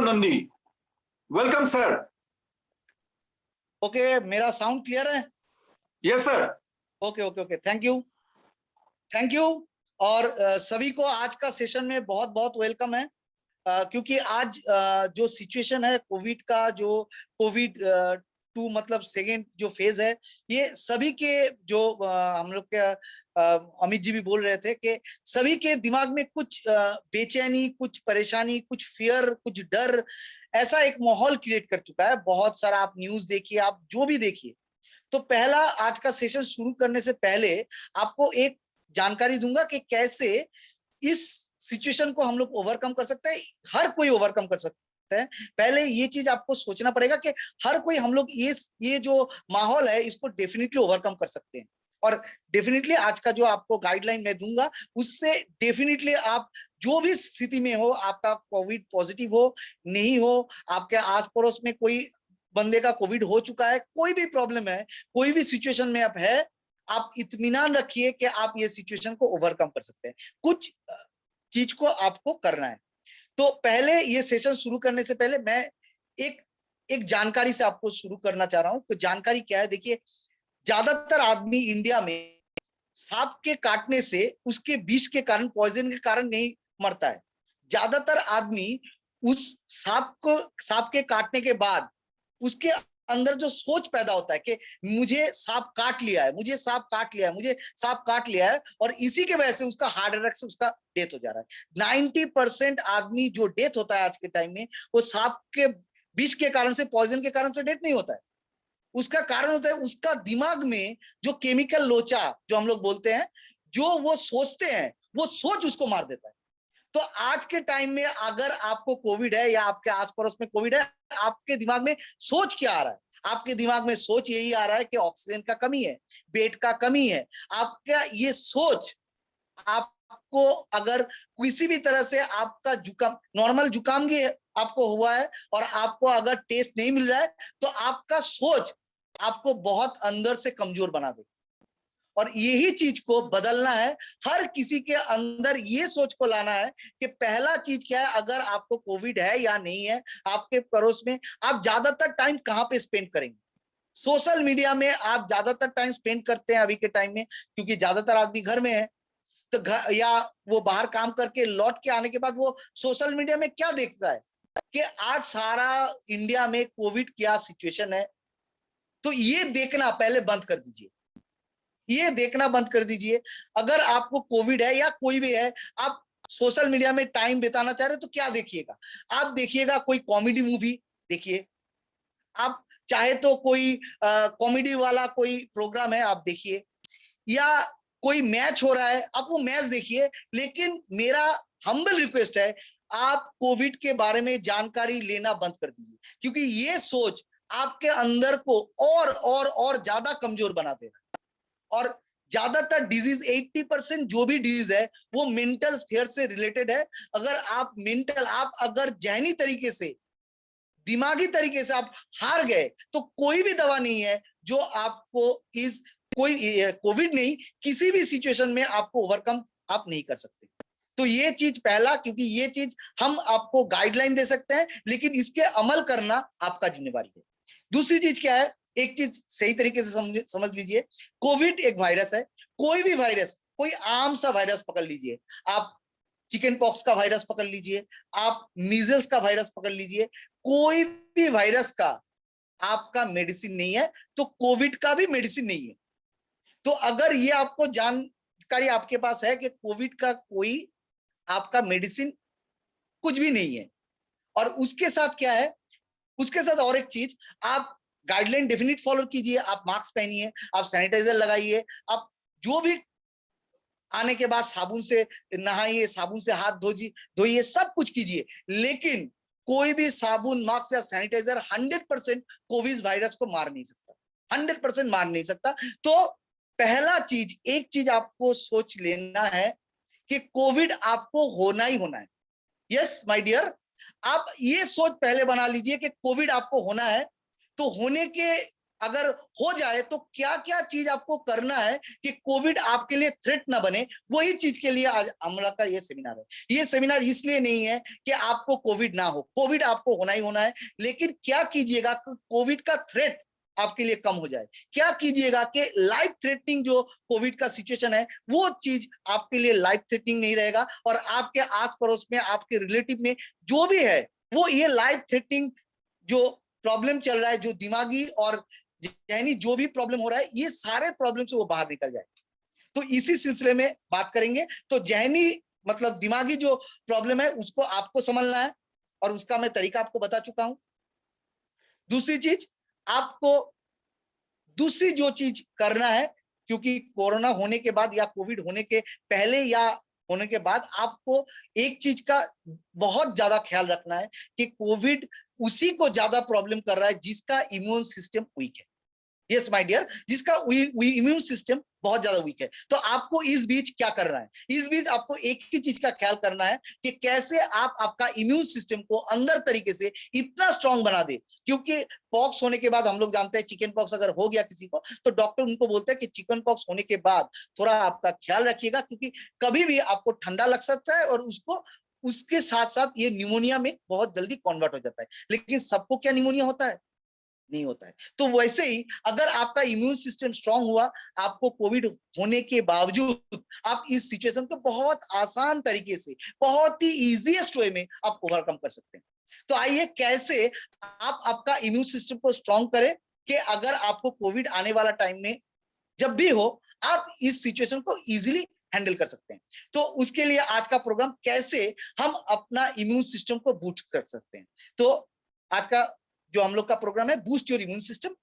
Madhavan Nandi. Welcome, sir. Okay, मेरा sound clear है? Yes, sir. Okay, thank you. और सभी को आज का सेशन में बहुत बहुत वेलकम है, क्योंकि आज जो सिचुएशन है कोविड का, जो कोविड 2 मतलब सेकेंड जो फेज है, ये सभी के जो हम लोग के अमित जी भी बोल रहे थे कि सभी के दिमाग में कुछ बेचैनी, कुछ परेशानी, कुछ फियर, कुछ डर, ऐसा एक माहौल क्रिएट कर चुका है। बहुत सारा आप न्यूज देखिए, आप जो भी देखिए। तो पहला आज का सेशन शुरू करने से पहले आपको एक जानकारी दूंगा कि कैसे इस सिचुएशन को हम लोग ओवरकम कर सकते हैं। हर कोई ओवरकम कर सकता है। पहले ये चीज आपको सोचना पड़ेगा कि हर कोई हम लोग ये जो माहौल है इसको डेफिनेटली ओवरकम कर सकते हैं। और डेफिनेटली आज का जो आपको गाइडलाइन मैं दूंगा उससे डेफिनेटली आप जो भी स्थिति में हो, आपका कोविड पॉजिटिव हो नहीं हो, आपके आस पड़ोस में कोई बंदे का कोविड हो चुका है, कोई भी प्रॉब्लम है, कोई भी सिचुएशन में आप है, आप इत्मीनान रखिए कि आप ये सिचुएशन को ओवरकम कर सकते हैं। कुछ चीज को आपको करना है। तो पहले ये सेशन शुरू करने से पहले मैं एक जानकारी से आपको शुरू करना चाह रहा हूं। तो जानकारी क्या है, देखिए, ज्यादातर आदमी इंडिया में सांप के काटने से, उसके विष के कारण, पॉइजन के कारण नहीं मरता है। ज्यादातर आदमी उस सांप के काटने के बाद उसके अंदर जो सोच पैदा होता है कि मुझे सांप काट लिया है, मुझे सांप काट लिया है, मुझे सांप काट लिया है, और इसी के वजह से उसका हार्ट अटैक से उसका डेथ हो जा रहा है। 90% आदमी जो डेथ होता है आज के टाइम में, वो सांप के विष के कारण से, पॉइजन के कारण से डेथ नहीं होता है। उसका कारण होता है उसका दिमाग में जो केमिकल लोचा जो हम लोग बोलते हैं, जो वो सोचते हैं, वो सोच उसको मार देता है। तो आज के टाइम में अगर आपको कोविड है या आपके आस पड़ोस में कोविड है, आपके दिमाग में सोच क्या आ रहा है? आपके दिमाग में सोच यही आ रहा है कि ऑक्सीजन का कमी है, बेड का कमी है। आपका ये सोच आपको, अगर किसी भी तरह से आपका जुकाम, नॉर्मल जुकाम भी आपको हुआ है और आपको अगर टेस्ट नहीं मिल रहा है, तो आपका सोच आपको बहुत अंदर से कमजोर बना देगा। और यही चीज को बदलना है। हर किसी के अंदर ये सोच को लाना है कि पहला चीज क्या है, अगर आपको कोविड है या नहीं है, आपके पड़ोस में आप ज्यादातर टाइम कहां पे स्पेंड करेंगे? सोशल मीडिया में आप ज्यादातर टाइम स्पेंड करते हैं अभी के टाइम में, क्योंकि ज्यादातर आदमी घर में है। तो घर या वो बाहर काम करके लौट के आने के बाद वो सोशल मीडिया में क्या देखता है कि आज सारा इंडिया में कोविड क्या सिचुएशन है। तो ये देखना पहले बंद कर दीजिए, ये देखना बंद कर दीजिए। अगर आपको कोविड है या कोई भी है, आप सोशल मीडिया में टाइम बिताना चाह रहे तो क्या देखिएगा? आप देखिएगा कोई कॉमेडी मूवी देखिए, आप चाहे तो कोई कॉमेडी वाला कोई प्रोग्राम है आप देखिए, या कोई मैच हो रहा है आप वो मैच देखिए। लेकिन मेरा हम्बल रिक्वेस्ट है, आप कोविड के बारे में जानकारी लेना बंद कर दीजिए, क्योंकि ये सोच आपके अंदर को और ज्यादा कमजोर बना देगा। और ज्यादातर डिजीज, 80% जो भी डिजीज है वो मेंटल फेयर से रिलेटेड है। अगर आप अगर जहनी तरीके से, दिमागी तरीके से आप हार गए, तो कोई भी दवा नहीं है जो आपको कोई कोविड नहीं, किसी भी सिचुएशन में आपको ओवरकम आप नहीं कर सकते। तो ये चीज पहला, क्योंकि ये चीज हम आपको गाइडलाइन दे सकते हैं, लेकिन इसके अमल करना आपका जिम्मेवारी है। दूसरी चीज क्या है, एक चीज सही तरीके से समझ लीजिए। कोविड एक वायरस है। कोई भी वायरस, कोई आम सा वायरस पकड़ लीजिए, आप चिकन पॉक्स का वायरस पकड़ लीजिए, आप मीजल्स का वायरस पकड़ लीजिए, कोई भी वायरस का आपका मेडिसिन नहीं है, तो कोविड का भी मेडिसिन नहीं है। तो अगर ये आपको जानकारी आपके पास है कि कोविड का कोई आपका मेडिसिन कुछ भी नहीं है, और उसके साथ क्या है, उसके साथ और एक चीज, आप गाइडलाइन डेफिनेट फॉलो कीजिए। आप मास्क पहनिए, आप सैनिटाइजर लगाइए, आप जो भी आने के बाद साबुन से नहाइए, साबुन से हाथ धोइए, सब कुछ कीजिए। लेकिन कोई भी साबुन, मास्क या सैनिटाइजर 100% कोविड वायरस को मार नहीं सकता, 100% मार नहीं सकता। तो पहला चीज, एक चीज आपको सोच लेना है कि कोविड आपको होना ही होना है। यस माय डियर, आप ये सोच पहले बना लीजिए कि कोविड आपको होना है। तो होने के अगर हो जाए तो क्या क्या चीज आपको करना है कि कोविड आपके लिए थ्रेट ना बने, वही चीज के लिए आज अमला का ये सेमिनार है। ये सेमिनार इसलिए नहीं है कि आपको कोविड ना हो, कोविड आपको होना ही होना है, लेकिन क्या कीजिएगा कोविड का थ्रेट आपके लिए कम हो जाए, क्या कीजिएगा कि लाइफ थ्रेटनिंग जो कोविड का सिचुएशन है वो चीज आपके लिए लाइफ थ्रेटनिंग नहीं रहेगा, और आपके आस पड़ोस में आपके रिलेटिव में जो भी है वो ये लाइफ थ्रेटनिंग जो प्रॉब्लम चल रहा है, जो दिमागी और यानी जो भी प्रॉब्लम हो रहा है, ये सारे प्रॉब्लम से वो बाहर निकल जाए। तो इसी सिलसिले में बात करेंगे। तो जहनी मतलब दिमागी जो प्रॉब्लम है उसको आपको संभलना है, और उसका मैं तरीका आपको बता चुका हूं। दूसरी चीज आपको, दूसरी जो चीज करना है, क्योंकि कोरोना होने के बाद या कोविड होने के पहले या होने के बाद आपको एक चीज का बहुत ज्यादा ख्याल रखना है कि कोविड उसी को ज्यादा प्रॉब्लम कर रहा है जिसका इम्यून सिस्टम वीक है। यस माय डियर, जिसका इम्यून सिस्टम बहुत ज्यादा वीक है। तो आपको इस बीच क्या करना है, इस बीच आपको एक ही चीज का ख्याल करना है कि कैसे आप आपका इम्यून सिस्टम को अंदर तरीके से इतना स्ट्रांग बना दे। क्योंकि पॉक्स होने के बाद हम लोग जानते हैं, चिकन पॉक्स अगर हो गया किसी को तो डॉक्टर उनको बोलते हैं कि चिकन पॉक्स होने के बाद थोड़ा आपका ख्याल रखिएगा, क्योंकि कभी भी आपको ठंडा लग सकता है और उसको उसके साथ साथ ये न्यूमोनिया में बहुत जल्दी कन्वर्ट हो जाता है। लेकिन सबको क्या न्यूमोनिया होता है? नहीं होता है। तो वैसे ही अगर आपका इम्यून सिस्टम स्ट्रांग हुआ, आपको कोविड होने के बावजूद आप इस सिचुएशन को बहुत आसान तरीके से, बहुत ही इजीएस्ट वे में आप ओवरकम कर सकते हैं। तो आइए कैसे आप आपका इम्यून सिस्टम को स्ट्रांग करें कि अगर आपको कोविड आने वाला टाइम में जब भी हो, आप इस सिचुएशन को इजीली हैंडल कर सकते हैं। तो उसके लिए आज का प्रोग्राम, कैसे हम अपना इम्यून सिस्टम को बूस्ट कर सकते हैं। तो आज का जो हम लोग का प्रोग्राम है, बूस्ट योर इम्यून सिस्टम।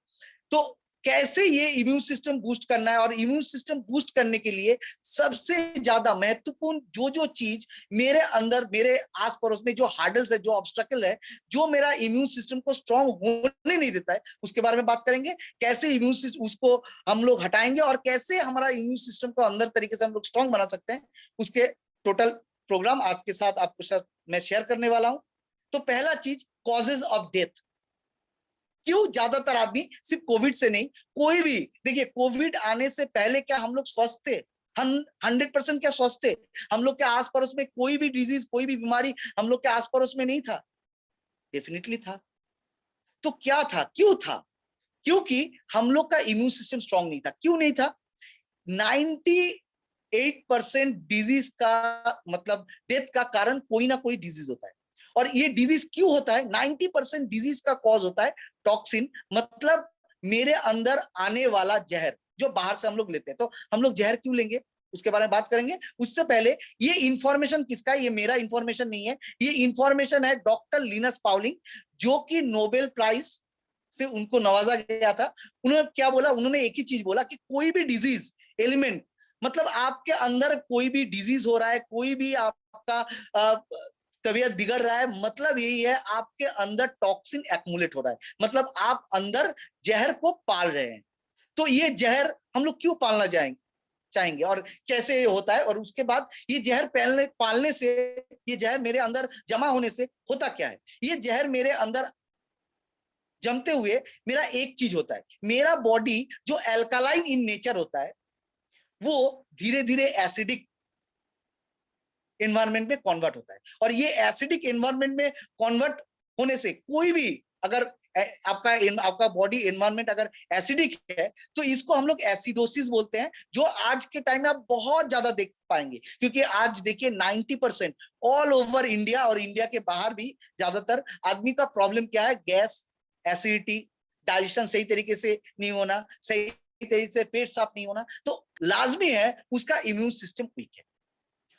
तो कैसे ये इम्यून सिस्टम बूस्ट करना है, और इम्यून सिस्टम बूस्ट करने के लिए सबसे ज्यादा महत्वपूर्ण जो जो चीज मेरे अंदर, मेरे आस पड़ोस में जो हार्डल्स है, जो ऑब्स्टकल है, जो मेरा इम्यून सिस्टम को स्ट्रांग होने नहीं देता है, उसके बारे में बात करेंगे। कैसे इम्यून सिस्टम उसको हम लोग हटाएंगे, और कैसे हमारा इम्यून सिस्टम को अंदर तरीके से हम लोग स्ट्रांग बना सकते हैं, उसके टोटल प्रोग्राम आज के साथ आपके साथ मैं शेयर करने वाला हूं। तो पहला चीज, कॉजेज ऑफ डेथ। क्यों ज्यादातर आदमी, सिर्फ कोविड से नहीं, कोई भी, देखिए कोविड आने से पहले क्या हम लोग स्वस्थ थे? 100% क्या स्वस्थ थे? हम लोग के आस पड़ोस में कोई भी डिजीज, कोई भी बीमारी हम लोग के आस पड़ोस में नहीं था? डेफिनेटली था। तो क्या था, क्यों था? क्योंकि हम लोग का इम्यून सिस्टम स्ट्रांग नहीं था। क्यों नहीं था? 98% डिजीज का मतलब डेथ का कारण कोई ना कोई डिजीज होता है। और ये डिजीज क्यों होता है? 90% डिजीज का कॉज होता है टॉक्सिन, मतलब मेरे अंदर आने वाला जहर जो बाहर से हम लोग लेते हैं। तो हम लोग जहर क्यों लेंगे, उसके बारे में बात करेंगे। उससे पहले, ये इंफॉर्मेशन किसका है? ये मेरा इंफॉर्मेशन नहीं है, ये इंफॉर्मेशन है डॉक्टर लिनस पाउलिंग, जो कि नोबेल प्राइज से उनको नवाजा गया था। उन्होंने क्या बोला? उन्होंने एक ही चीज बोला कि कोई भी डिजीज एलिमेंट, मतलब आपके अंदर कोई भी डिजीज हो रहा है, कोई भी आपका तबीयत बिगड़ रहा है, मतलब यही है आपके अंदर टॉक्सिन एक्मुलेट हो रहा है, मतलब आप अंदर जहर को पाल रहे हैं। तो ये जहर हम लोग क्यों पालना चाहेंगे और कैसे होता है, और उसके बाद ये जहर पालने से, ये जहर मेरे अंदर जमा होने से होता क्या है? ये जहर मेरे अंदर जमते हुए मेरा एक चीज होता है, मेरा बॉडी जो एल्कालाइन इन नेचर होता है वो धीरे धीरे एसिडिक एनवायरनमेंट में कन्वर्ट होता है। और ये एसिडिक एनवायरनमेंट में कन्वर्ट होने से, कोई भी अगर आपका बॉडी एनवायरनमेंट अगर एसिडिक है तो इसको हम लोग एसिडोसिस बोलते हैं, जो आज के टाइम में आप बहुत ज्यादा देख पाएंगे। क्योंकि आज देखिए 90% ऑल ओवर इंडिया और इंडिया के बाहर भी ज्यादातर आदमी का प्रॉब्लम क्या है? गैस, एसिडिटी, डाइजेशन सही तरीके से नहीं होना, सही तरीके से पेट साफ नहीं होना। तो लाजमी है उसका इम्यून सिस्टम वीक है।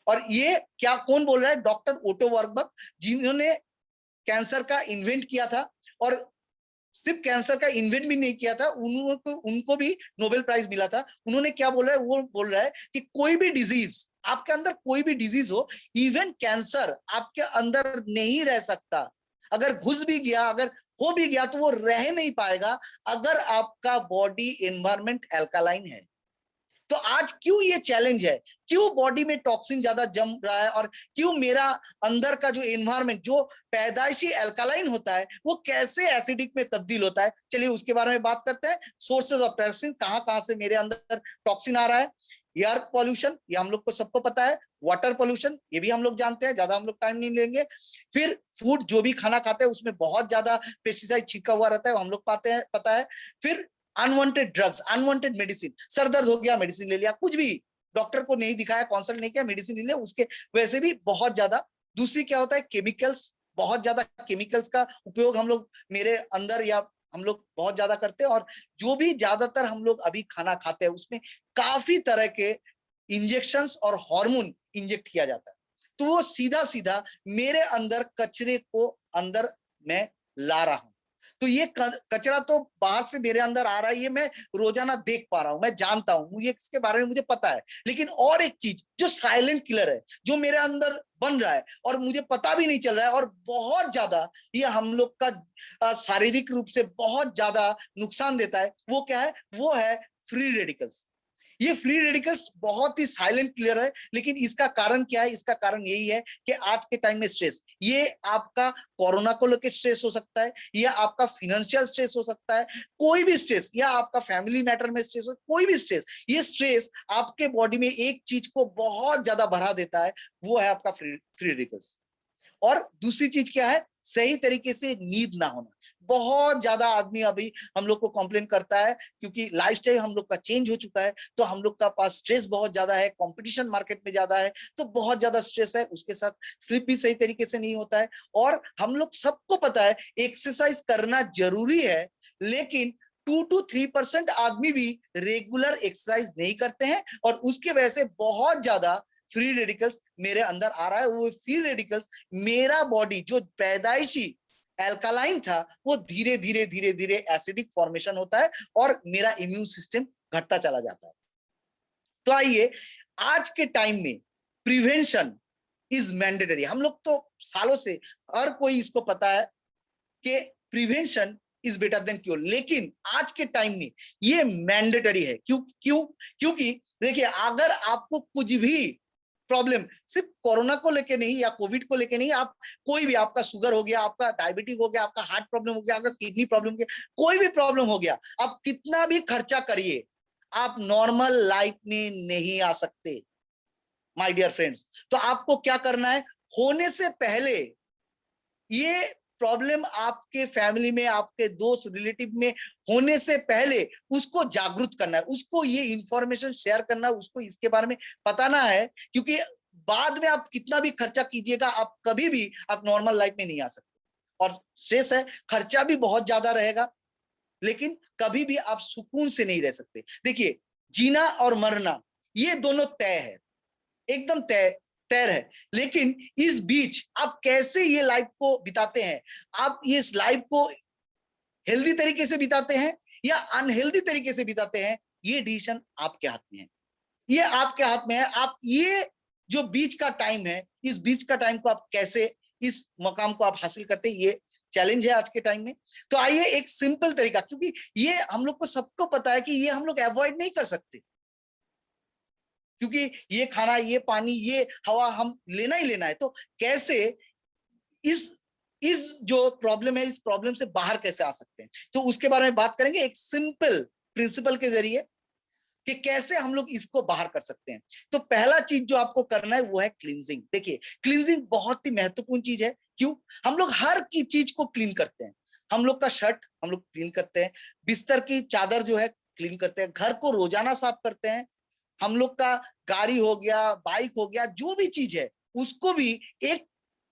और ये क्या कौन बोल रहा है? डॉक्टर ओटो वर्गबक, जिन्होंने कैंसर का इन्वेंट किया था, और सिर्फ कैंसर का इन्वेंट भी नहीं किया था, उनको भी नोबेल प्राइज मिला था। उन्होंने क्या बोला है? वो बोल रहा है कि कोई भी डिजीज, आपके अंदर कोई भी डिजीज हो, इवन कैंसर आपके अंदर नहीं रह सकता। अगर घुस भी गया, अगर हो भी गया, तो वो रह नहीं पाएगा अगर आपका बॉडी एनवायरमेंट एल्कालाइन है। तो आज क्यों ये चैलेंज है, क्यों बॉडी में टॉक्सिन ज्यादा जम रहा है, और क्यों मेरा अंदर का जो एनवायरनमेंट जो पैदाइशी अल्कालाइन होता है वो कैसे एसिडिक में तब्दील होता है, चलिए उसके बारे में बात करते हैं। सोर्सेज ऑफ टॉक्सिन, कहां से मेरे अंदर टॉक्सिन आ रहा है। एयर पॉल्यूशन, ये हम लोग को सबको पता है। वाटर पॉल्यूशन, ये भी हम लोग जानते हैं, ज्यादा हम लोग टाइम नहीं लेंगे। फिर फूड, जो भी खाना खाते हैं उसमें बहुत ज्यादा पेस्टिसाइड छिड़का हुआ रहता है, हम लोग पाते हैं, पता है। फिर unwanted drugs, unwanted medicine, sir दर्द हो गया मेडिसिन ले लिया, कुछ भी डॉक्टर को नहीं दिखाया, कंसल्ट नहीं किया, मेडिसिन ले लिया, उसके वैसे भी बहुत ज्यादा। दूसरी क्या होता है, केमिकल्स, बहुत ज्यादा केमिकल्स का उपयोग हम लोग मेरे अंदर या हम लोग बहुत ज्यादा करते हैं। और जो भी ज्यादातर हम लोग अभी खाना खाते हैं उसमें काफी तरह के इंजेक्शंस और हार्मोन इंजेक्ट किया जाता है, तो वो सीधा सीधा मेरे अंदर कचरे को अंदर मैं ला रहा हूं। तो ये कचरा तो बाहर से मेरे अंदर आ रहा है, ये मैं रोजाना देख पा रहा हूं, मैं जानता हूं, मुझे इसके बारे में मुझे पता है। लेकिन और एक चीज जो साइलेंट किलर है, जो मेरे अंदर बन रहा है और मुझे पता भी नहीं चल रहा है, और बहुत ज्यादा ये हम लोग का शारीरिक रूप से बहुत ज्यादा नुकसान देता है, वो क्या है, वो है फ्री रेडिकल्स। ये फ्री रेडिकल्स बहुत ही साइलेंट क्लियर है, लेकिन इसका कारण क्या है, इसका कारण यही है कि आज के टाइम में स्ट्रेस, ये आपका कोरोना को लेकर स्ट्रेस हो सकता है, या आपका फाइनेंशियल स्ट्रेस हो सकता है, कोई भी स्ट्रेस, या आपका फैमिली मैटर में स्ट्रेस हो, कोई भी स्ट्रेस, ये स्ट्रेस आपके बॉडी में एक चीज को बहुत ज्यादा बढ़ा देता है, वो है आपका फ्री रेडिकल्स। और दूसरी चीज क्या है, सही तरीके से नींद ना होना। बहुत ज्यादा आदमी अभी हम लोग को कंप्लेन करता है, क्योंकि लाइफस्टाइल हम लोग का चेंज हो चुका है, तो हम लोग का पास स्ट्रेस बहुत ज्यादा है, कंपटीशन मार्केट में ज्यादा है, तो बहुत ज्यादा स्ट्रेस है, उसके साथ स्लीप भी सही तरीके से नहीं होता है। और हम लोग सबको पता है एक्सरसाइज करना जरूरी है, लेकिन 2 to 3% आदमी भी रेगुलर एक्सरसाइज नहीं करते हैं, और उसके वजह से बहुत ज्यादा फ्री रेडिकल्स मेरे अंदर आ रहा है। वो फ्री रेडिकल्स, मेरा बॉडी जो पैदाइशी एल्कालाइन था, वो धीरे धीरे धीरे धीरे एसिडिक फॉर्मेशन होता है, और मेरा इम्यून सिस्टम घटता चला जाता है। तो आइए, आज के टाइम में प्रिवेंशन इज मैंडेटरी। हम लोग तो सालों से हर कोई इसको पता है कि prevention is better than cure, लेकिन आज के टाइम में ये मैंडेटरी है। क्योंकि देखिए, अगर आपको कुछ भी प्रॉब्लम, सिर्फ कोरोना को लेके नहीं या कोविड को लेके नहीं, आप कोई भी, आपका शुगर हो गया, आपका डायबिटीज हो गया, आपका हार्ट प्रॉब्लम हो गया, आपका किडनी प्रॉब्लम हो गया, कोई भी प्रॉब्लम हो गया, आप कितना भी खर्चा करिए, आप नॉर्मल लाइफ में नहीं आ सकते माय डियर फ्रेंड्स। तो आपको क्या करना है, होने से पहले ये प्रॉब्लम आपके फैमिली में, आपके दोस्त रिलेटिव में होने से पहले उसको जागरूक करना है, उसको ये इंफॉर्मेशन शेयर करना है, उसको इसके बारे में बताना है। क्योंकि बाद में आप कितना भी खर्चा कीजिएगा, आप कभी भी आप नॉर्मल लाइफ में नहीं आ सकते। और स्ट्रेस है, खर्चा भी बहुत ज्यादा रहेगा, लेकिन कभी भी आप सुकून से नहीं रह सकते। देखिए, जीना और मरना ये दोनों तय है, एकदम तय तैर है। लेकिन इस बीच आप कैसे ये लाइफ को बिताते हैं, आप ये इस लाइफ को हेल्दी तरीके से बिताते हैं या अनहेल्दी तरीके से बिताते हैं, ये डिसीजन आपके हाथ में है, ये आपके हाथ में है। आप ये जो बीच का टाइम है, इस बीच का टाइम को आप कैसे, इस मकाम को आप हासिल करते हैं, ये चैलेंज है आज के टाइम में। तो आइए एक सिंपल तरीका, क्योंकि ये हम लोग को सबको पता है कि ये हम लोग अवॉइड नहीं कर सकते, क्योंकि ये खाना, ये पानी, ये हवा हम लेना ही लेना है। तो कैसे इस जो प्रॉब्लम है, इस प्रॉब्लम से बाहर कैसे आ सकते हैं, तो उसके बारे में बात करेंगे एक सिंपल प्रिंसिपल के जरिए, कि कैसे हम लोग इसको बाहर कर सकते हैं। तो पहला चीज जो आपको करना है वो है क्लींजिंग। देखिए, क्लींजिंग बहुत ही महत्वपूर्ण चीज है। क्यों? हम लोग हर की चीज को क्लीन करते हैं, हम लोग का शर्ट हम लोग क्लीन करते हैं, बिस्तर की चादर जो है क्लीन करते हैं, घर को रोजाना साफ करते हैं, हम लोग का गाड़ी हो गया, बाइक हो गया, जो भी चीज है उसको भी एक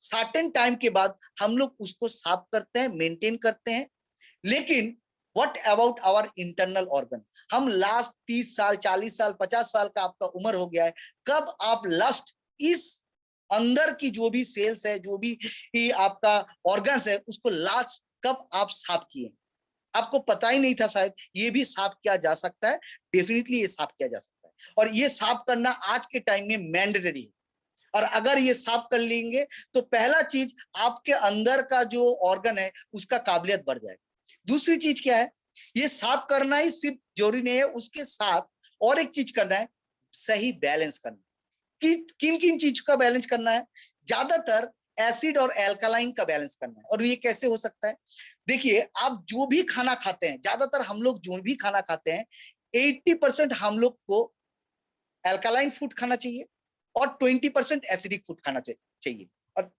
सर्टेन टाइम के बाद हम लोग उसको साफ करते हैं, मेंटेन करते हैं। लेकिन what about our internal organ? हम लास्ट 30 साल, 40 साल, 50 साल का आपका उम्र हो गया है, कब आप लास्ट इस अंदर की जो भी सेल्स है, जो भी आपका ऑर्गन्स है, उसको लास्ट कब आप साफ किए? आपको पता ही नहीं था शायद, ये भी साफ किया जा सकता है, डेफिनेटली ये साफ किया जा सकता है। और ये साफ करना आज के टाइम में मैंडेटरी है। और अगर ये साफ कर लेंगे तो पहला चीज, आपके अंदर का जो ऑर्गन है उसका काबिलियत बढ़ जाएगा। दूसरी चीज क्या है, ये साफ करना ही सिर्फ जरूरी नहीं है, उसके साथ और एक चीज करना है, सही बैलेंस करना। कि किन किन चीज का बैलेंस करना है? ज्यादातर एसिड और एल्कालाइन का बैलेंस करना है। और ये कैसे हो सकता है? देखिए, आप जो भी खाना खाते हैं, ज्यादातर हम लोग जो भी खाना खाते हैं, 80% हम लोग को एल्कालाइन फूड खाना चाहिए और 20% एसिडिक फूड खाना चाहिए। और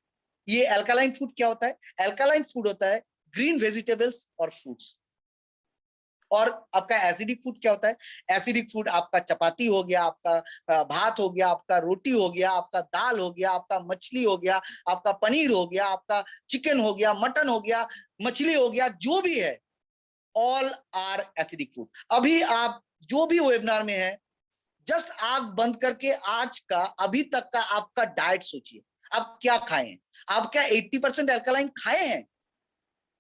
ये एल्कालाइन फूड क्या होता है? एल्कालाइन फूड होता है ग्रीन वेजिटेबल्स और फ्रूट्स। और आपका एसिडिक फूड क्या होता है? एसिडिक फूड आपका चपाती हो गया, आपका भात हो गया, आपका रोटी हो गया, आपका दाल हो गया, आपका मछली हो गया, आपका पनीर हो गया, आपका चिकन हो गया, मटन हो गया, मछली हो गया, जो भी है, ऑल आर एसिडिक फूड। अभी आप जो भी वेबिनार में है, जस्ट आंख बंद करके आज का, अभी तक का आपका डाइट सोचिए, आप क्या खाए हैं? आप क्या 80% एल्कलाइन खाए हैं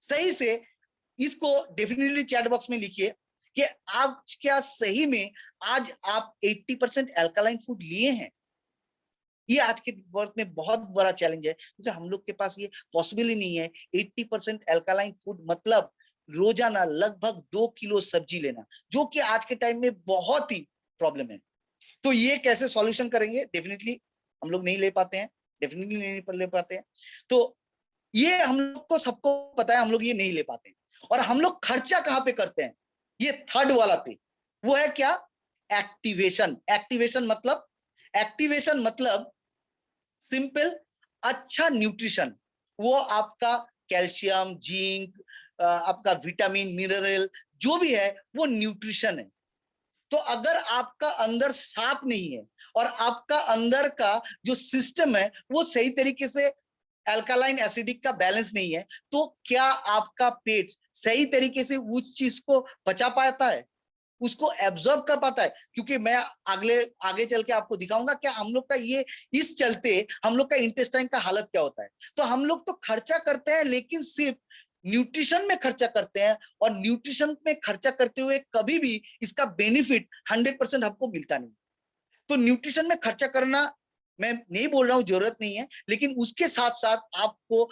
सही से? इसको डेफिनेटली चैट बॉक्स में लिखिए कि आप क्या सही में आज आप 80% एल्कलाइन फूड लिए हैं? ये आज के वर्क में बहुत बड़ा चैलेंज है, क्योंकि हम लोग के पास ये पॉसिबल ही नहीं है। 80% एल्कलाइन फूड मतलब रोजाना लगभग 2 किलो सब्जी लेना, जो कि आज के टाइम में बहुत ही प्रॉब्लम है। तो ये कैसे सॉल्यूशन करेंगे? डेफिनेटली हम लोग नहीं ले पाते हैं, डेफिनेटली नहीं ले पाते हैं। तो ये हम लोग को सबको पता है, हम लोग ये नहीं ले पाते हैं। और हम लोग खर्चा कहां पे करते हैं? ये थर्ड वाला पे। वो है क्या? एक्टिवेशन। एक्टिवेशन मतलब सिंपल, अच्छा न्यूट्रिशन। वो आपका कैल्शियम, जिंक, आपका विटामिन, मिनरल, जो भी है वो न्यूट्रिशन है। तो अगर आपका अंदर साफ नहीं है और आपका अंदर का जो सिस्टम है वो सही तरीके से अल्कालाइन एसिडिक का बैलेंस नहीं है, तो क्या आपका पेट सही तरीके से उस चीज को पचा पाता है, उसको एब्जॉर्ब कर पाता है? क्योंकि मैं आगे चल के आपको दिखाऊंगा क्या हम लोग का ये, इस चलते हम लोग का इंटेस्टाइन का हालत क्या होता है। तो हम लोग तो खर्चा करते हैं, लेकिन सिर्फ न्यूट्रिशन में खर्चा करते हैं, और न्यूट्रिशन में खर्चा करते हुए कभी भी इसका बेनिफिट 100% हमको मिलता नहीं। तो न्यूट्रिशन में खर्चा करना, मैं नहीं बोल रहा हूं जरूरत नहीं है, लेकिन उसके साथ साथ आपको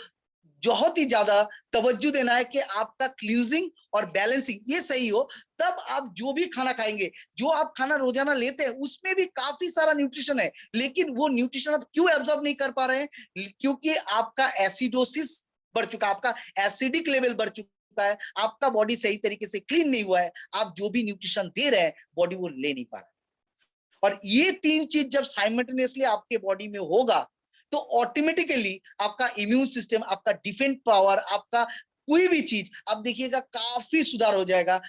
बहुत ही ज्यादा तवज्जो देना है कि आपका क्लींजिंग और बैलेंसिंग ये सही हो। तब आप जो भी खाना खाएंगे, जो आप खाना रोजाना लेते हैं, उसमें भी काफी सारा न्यूट्रिशन है, लेकिन वो न्यूट्रिशन आप क्यों एब्जॉर्ब नहीं कर पा रहे हैं? क्योंकि आपका एसिडोसिस बढ़ चुका, आपका एसिडिक लेवल बढ़ चुका है, आपका बॉडी सही तरीके से क्लीन नहीं हुआ है, आप जो भी न्यूट्रिशन दे रहे हैं बॉडी वो ले नहीं पा रहा है। और ये तीन चीज जब साइमल्टेनियसली आपके बॉडी में होगा, तो ऑटोमेटिकली आपका इम्यून सिस्टम, आपका डिफेंस पावर, आपका कोई भी चीज आप देखिएगा काफी सुधार हो जाएगा।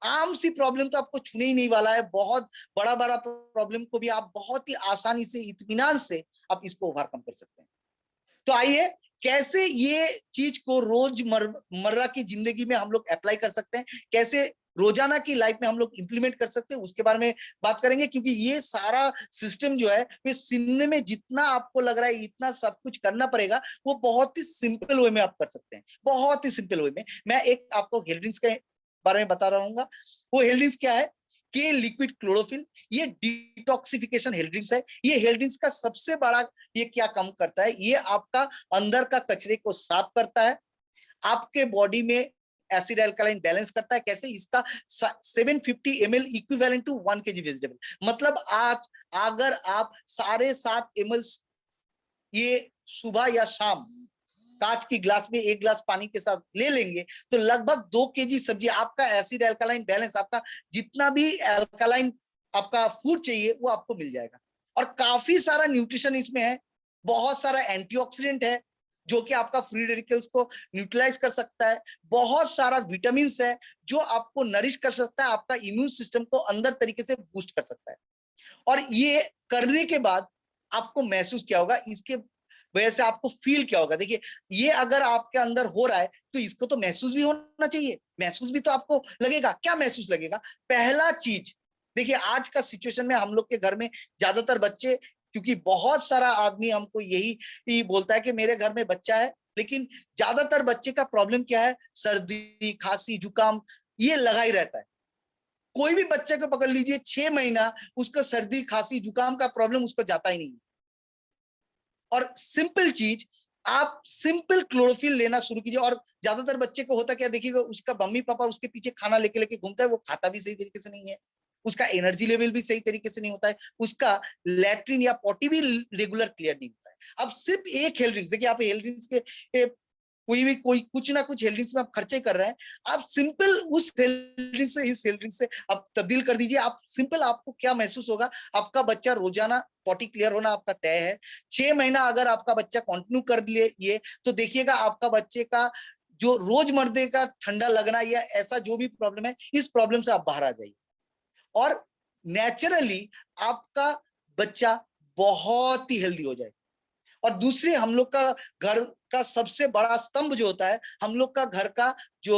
आम सी प्रॉब्लम तो आपको छूने ही नहीं वाला है, बहुत बड़ा बड़ा प्रॉब्लम को भी आप बहुत ही आसानी से, इत्मीनान से आप इसको ओवरकम कर सकते हैं। तो आइए, कैसे ये चीज को रोजमर्रा की जिंदगी में हम लोग अप्लाई कर सकते हैं, कैसे रोजाना की लाइफ में हम लोग इंप्लीमेंट कर सकते हैं, उसके बारे में बात करेंगे। क्योंकि ये सारा सिस्टम जो है, ये सुनने में जितना आपको लग रहा है इतना सब कुछ करना पड़ेगा, वो बहुत ही सिंपल वे में आप कर सकते हैं, बहुत ही सिंपल वे में। मैं एक आपको हेल्थ ड्रिंक्स के बारे में बता रहा हूँ। वो हेल्थ ड्रिंक्स क्या है? के लिक्विड क्लोरोफिल। ये डिटॉक्सिफिकेशन हेल्थ ड्रिंक्स है। ये हेल्थ ड्रिंक्स का सबसे बड़ा, ये क्या काम करता है? ये आपका अंदर का कचरे को साफ करता है, आपके बॉडी में एसिड अल्कलाइन बैलेंस करता है। कैसे? इसका 750 ml equivalent to 1 kg vegetable. मतलब आज अगर आप 7.5 ml ये सुबह या शाम कांच की ग्लास में 1 गिलास पानी के साथ ले लेंगे, तो लगभग 2 kg सब्जी, आपका एसिड अल्कलाइन बैलेंस, आपका जितना भी अल्कलाइन आपका फूड चाहिए वो आपको मिल जाएगा। और काफी सारा न्यूट्रिशन इसमें है, बहुत सारा एंटीऑक्सीडेंट है जो कि आपका फ्री रेडिकल्स को न्यूट्रलाइज कर सकता है, बहुत सारा विटामिन है जो आपको नरिश कर सकता है, आपका इम्यून सिस्टम को अंदर तरीके से बूस्ट कर सकता है। और ये करने के बाद आपको महसूस क्या होगा, इसके वजह से आपको फील क्या होगा? देखिए, ये अगर आपके अंदर हो रहा है तो इसको तो महसूस भी होना चाहिए, महसूस भी तो आपको लगेगा। क्या महसूस लगेगा? पहला चीज, देखिए आज का सिचुएशन में हम लोग के घर में ज्यादातर बच्चे, क्योंकि बहुत सारा आदमी हमको यही बोलता है कि मेरे घर में बच्चा है, लेकिन ज्यादातर बच्चे का प्रॉब्लम क्या है? सर्दी, खांसी, जुकाम ये लगा ही रहता है। कोई भी बच्चे को पकड़ लीजिए, 6 महीना उसको सर्दी, खांसी, जुकाम का प्रॉब्लम उसको जाता ही नहीं। और सिंपल चीज, आप सिंपल क्लोरोफिल लेना शुरू कीजिए। और ज्यादातर बच्चे को होता क्या देखिएगा, उसका मम्मी पापा उसके पीछे खाना लेके लेके घूमता है, वो खाता भी सही तरीके से नहीं है। उसका एनर्जी लेवल भी सही तरीके से नहीं होता है, उसका लैट्रिन या पॉटी भी रेगुलर क्लियर नहीं होता है। अब सिर्फ एक हेल्थ ड्रिंक्स, देखिए आप हेल्थ ड्रिंक्स के कोई कुछ ना कुछ हेल्थ ड्रिंक्स में आप खर्चे कर रहे हैं, आप सिंपल उस हेल्थ ड्रिंक से इस हेल्थ ड्रिंक से आप तब्दील कर दीजिए। आप सिंपल, आपको क्या महसूस होगा, आपका बच्चा रोजाना पॉटी क्लियर होना आपका तय है। 6 महीना अगर आपका बच्चा कंटिन्यू कर लिए ये, तो देखिएगा आपका बच्चे का जो रोजमर्रे का ठंडा लगना या ऐसा जो भी प्रॉब्लम है, इस प्रॉब्लम से आप बाहर आ जाइए और नेचुरली आपका बच्चा बहुत ही हेल्दी हो जाएगा। और दूसरी, हम लोग का घर का सबसे बड़ा स्तंभ जो होता है, हम लोग का घर का जो